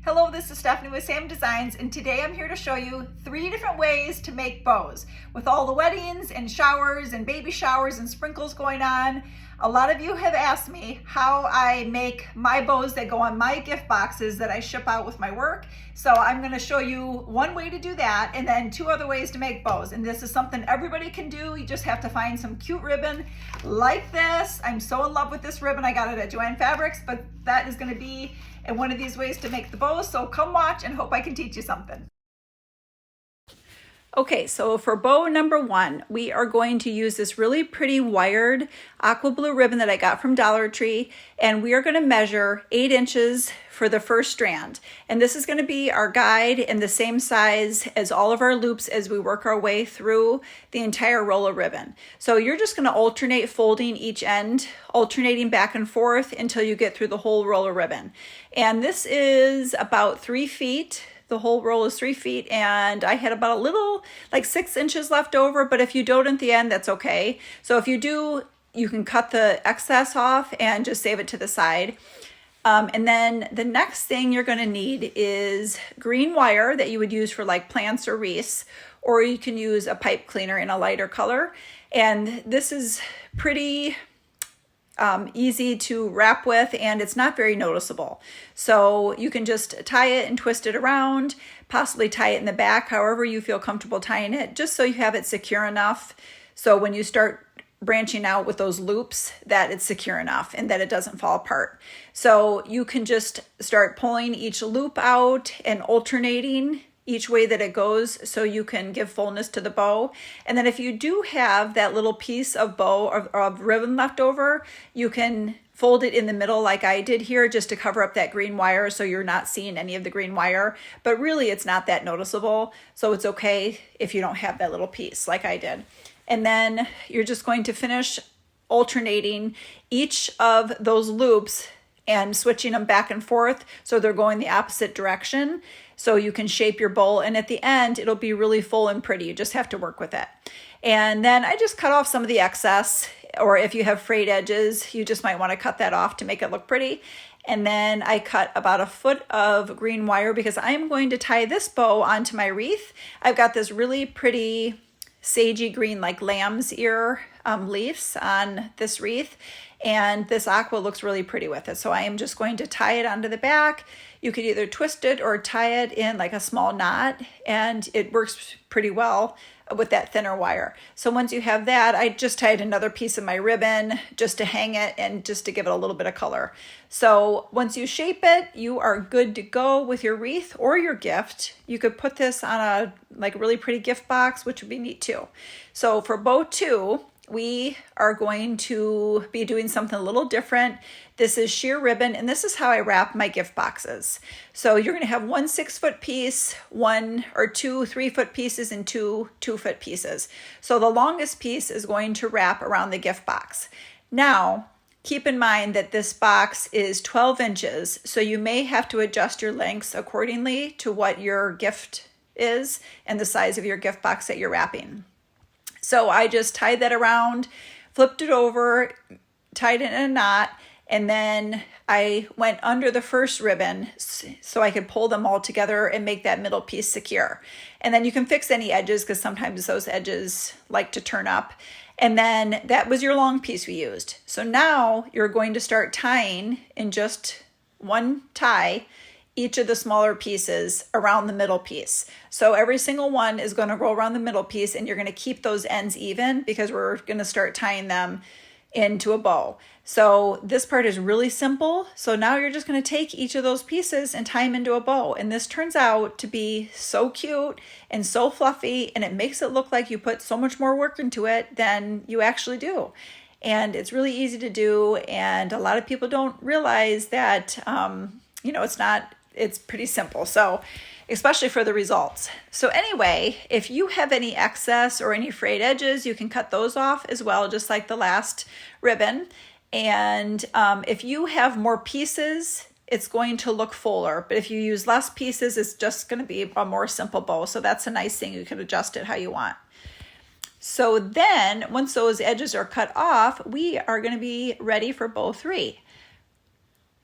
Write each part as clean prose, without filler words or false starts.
Hello, this is Stephanie with Sam Designs, and today I'm here to show you 3 different ways to make bows. With all the weddings and showers and baby showers and sprinkles going on, a lot of you have asked me how I make my bows that go on my gift boxes that I ship out with my work. So I'm going to show you one way to do that and then 2 other ways to make bows. And this is something everybody can do. You just have to find some cute ribbon like this. I'm so in love with this ribbon. I got it at Joann Fabrics, but that is going to be one of these ways to make the bows. So come watch and hope I can teach you something. Okay, so for bow number 1, we are going to use this really pretty wired aqua blue ribbon that I got from Dollar Tree, and we are going to measure 8 inches for the first strand. And this is going to be our guide in the same size as all of our loops as we work our way through the entire roll of ribbon. So you're just going to alternate folding each end, alternating back and forth until you get through the whole roll of ribbon. And this is about 3 feet. The whole roll is 3 feet, and I had about a little, like 6 inches left over, but if you don't at the end, that's okay. So if you do, you can cut the excess off and just save it to the side. And then the next thing you're going to need is green wire that you would use for like plants or wreaths, or you can use a pipe cleaner in a lighter color. And this is pretty easy to wrap with, and it's not very noticeable. So you can just tie it and twist it around, possibly tie it in the back, however you feel comfortable tying it, just so you have it secure enough. So when you start branching out with those loops, that it's secure enough and that it doesn't fall apart. So you can just start pulling each loop out and alternating each way that it goes so you can give fullness to the bow. And then if you do have that little piece of bow or of ribbon left over, you can fold it in the middle like I did here just to cover up that green wire so you're not seeing any of the green wire. But really it's not that noticeable, so it's okay if you don't have that little piece like I did. And then you're just going to finish alternating each of those loops and switching them back and forth so they're going the opposite direction, so you can shape your bowl, and at the end it'll be really full and pretty. You just have to work with it. And then I just cut off some of the excess, or if you have frayed edges, you just might want to cut that off to make it look pretty. And then I cut about 1 foot of green wire because I'm going to tie this bow onto my wreath. I've got this really pretty sagey green, like lamb's ear leaves on this wreath, and this aqua looks really pretty with it. So I am just going to tie it onto the back. You could either twist it or tie it in like a small knot, and it works pretty well with that thinner wire. So once you have that, I just tied another piece of my ribbon just to hang it and just to give it a little bit of color. So once you shape it, you are good to go with your wreath or your gift. You could put this on a like really pretty gift box, which would be neat too. So for bow 2, we are going to be doing something a little different. This is sheer ribbon, and this is how I wrap my gift boxes. So you're going to have 1 6-foot piece, 1 or 2 3-foot pieces, and 2 2-foot pieces. So the longest piece is going to wrap around the gift box. Now, keep in mind that this box is 12 inches, so you may have to adjust your lengths accordingly to what your gift is and the size of your gift box that you're wrapping. So I just tied that around, flipped it over, tied it in a knot, and then I went under the first ribbon so I could pull them all together and make that middle piece secure. And then you can fix any edges because sometimes those edges like to turn up. And then that was your long piece we used. So now you're going to start tying in just one tie each of the smaller pieces around the middle piece. So every single one is going to go around the middle piece, and you're going to keep those ends even because we're going to start tying them into a bow. So this part is really simple. So now you're just going to take each of those pieces and tie them into a bow. And this turns out to be so cute and so fluffy, and it makes it look like you put so much more work into it than you actually do. And it's really easy to do. And a lot of people don't realize that, it's pretty simple. So especially for the results. So anyway, if you have any excess or any frayed edges, you can cut those off as well, just like the last ribbon. And if you have more pieces, it's going to look fuller. But if you use less pieces, it's just going to be a more simple bow. So that's a nice thing. You can adjust it how you want. So then once those edges are cut off, we are going to be ready for bow 3.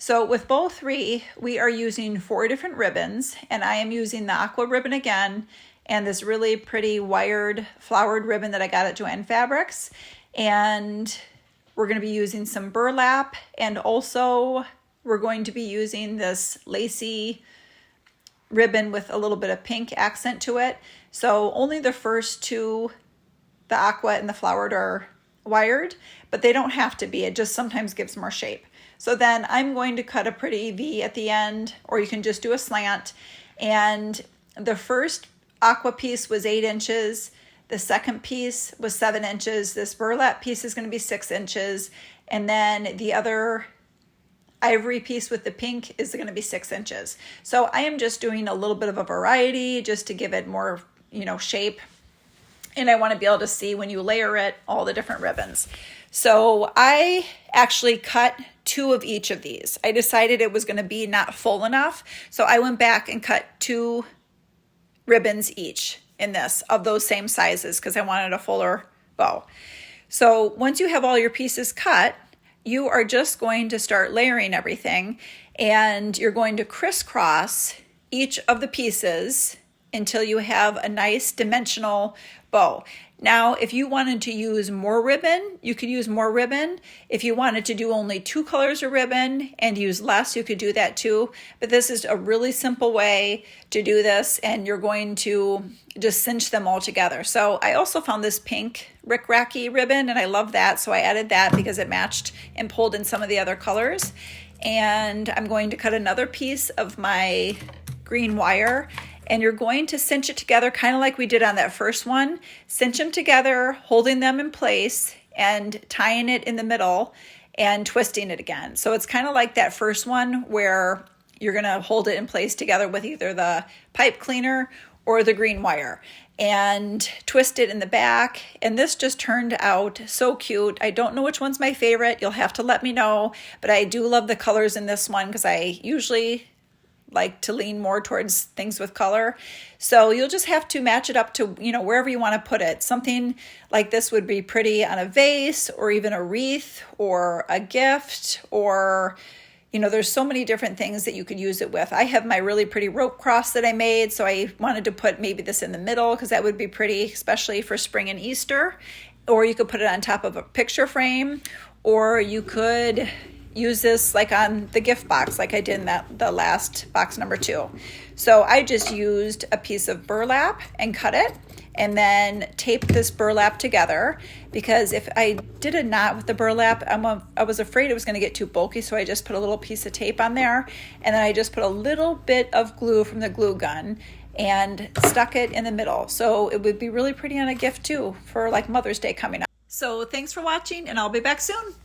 So with bow 3, we are using 4 different ribbons, and I am using the aqua ribbon again and this really pretty wired flowered ribbon that I got at Joann Fabrics. And we're going to be using some burlap, and also we're going to be using this lacy ribbon with a little bit of pink accent to it. So only the first two, the aqua and the flowered, are wired, but they don't have to be. It just sometimes gives more shape. So then I'm going to cut a pretty V at the end, or you can just do a slant. And the first aqua piece was 8 inches. The second piece was 7 inches. This burlap piece is going to be 6 inches. And then the other ivory piece with the pink is going to be 6 inches. So I am just doing a little bit of a variety just to give it more, shape. And I want to be able to see when you layer it, all the different ribbons. So I actually cut 2 of each of these. I decided it was going to be not full enough. So I went back and cut 2 ribbons each in this of those same sizes because I wanted a fuller bow. So once you have all your pieces cut, you are just going to start layering everything, and you're going to crisscross each of the pieces until you have a nice dimensional bow. Now, if you wanted to use more ribbon, you could use more ribbon. If you wanted to do only 2 colors of ribbon and use less, you could do that too. But this is a really simple way to do this, and you're going to just cinch them all together. So I also found this pink rickracky ribbon, and I love that. So I added that because it matched and pulled in some of the other colors. And I'm going to cut another piece of my green wire, and you're going to cinch it together kind of like we did on that first one. Cinch them together, holding them in place and tying it in the middle and twisting it again. So it's kind of like that first one where you're going to hold it in place together with either the pipe cleaner or the green wire and twist it in the back. And this just turned out so cute. I don't know which one's my favorite. You'll have to let me know, but I do love the colors in this one because I usually like to lean more towards things with color. So you'll just have to match it up to, wherever you want to put it. Something like this would be pretty on a vase or even a wreath or a gift, or, there's so many different things that you could use it with. I have my really pretty rope cross that I made, so I wanted to put maybe this in the middle because that would be pretty, especially for spring and Easter. Or you could put it on top of a picture frame, or you could use this like on the gift box like I did in the last box number 2. So I just used a piece of burlap and cut it, and then taped this burlap together, because if I did a knot with the burlap, I was afraid it was going to get too bulky, so I just put a little piece of tape on there, and then I just put a little bit of glue from the glue gun and stuck it in the middle. So it would be really pretty on a gift too for like Mother's Day coming up. So thanks for watching, and I'll be back soon.